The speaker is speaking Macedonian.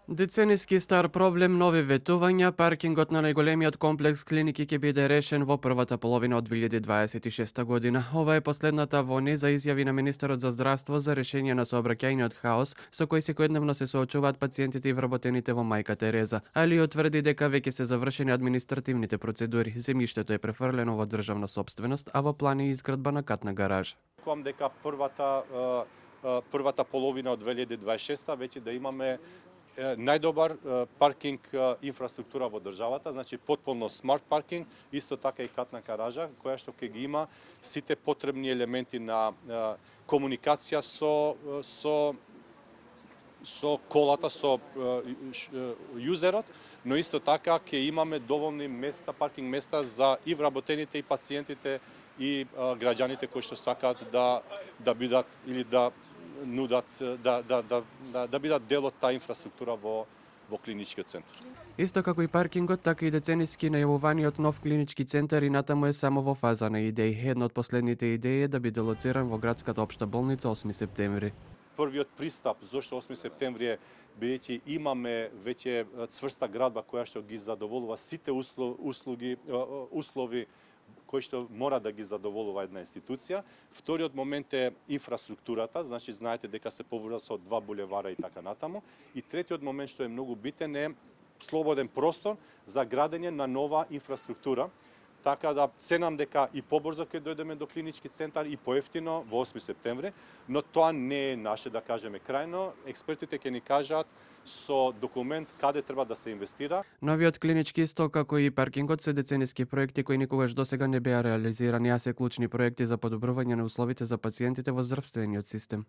Децениски стар проблем, нови ветувања, паркингот на најголемиот комплекс клиники ќе биде решен во првата половина од 2026 година. Ова е последната во низ за изјави на министерот за здравство за решение на сообраќајниот хаос со кој секојдневно се соочуваат пациентите и вработените во Мајка Тереза. Али утврди дека веќе се завршени административните процедури. Земјиштето е префрлено во државна собственост, а во план е изградба на катна гаража. Ком дека првата половина од 2026 веќе да имаме најдобар паркинг инфраструктура во државата, значи потполно смарт паркинг, исто така и катна гаража, која што ќе ги има сите потребни елементи на комуникација со колата, со јузерот, но исто така ќе имаме доволни места, паркинг места за и вработените и пациентите и граѓаните кои што сакаат да бидат или да нудат да бидат дел од таа инфраструктура во клиничкиот центар. Исто како и паркингот, така и децениски најавуваниот нов клинички центар и натаму е само во фаза на идеи. Една од последните идеи е да биде лоциран во градската општа болница 8 септември. Првиот пристап зошто 8 септември е бидејќи имаме веќе цврста градба која што ги задоволува сите услови кои што мора да ги задоволува една институција. Вториот момент е инфраструктурата, значи знаете дека се поврза со два булевара и така натаму. И третиот момент што е многу битен е слободен простор за градење на нова инфраструктура, така да се нам дека и побрзо ќе дојдеме до клинички центар и поевтино во 8 септември, но тоа не е наше, да кажеме, крајно. Експертите ќе ни кажат со документ каде треба да се инвестира. Новиот клинички исто како и паркингот се децениски проекти кои никогаш досега не беа реализирани, а се клучни проекти за подобрување на условите за пациентите во здравствениот систем.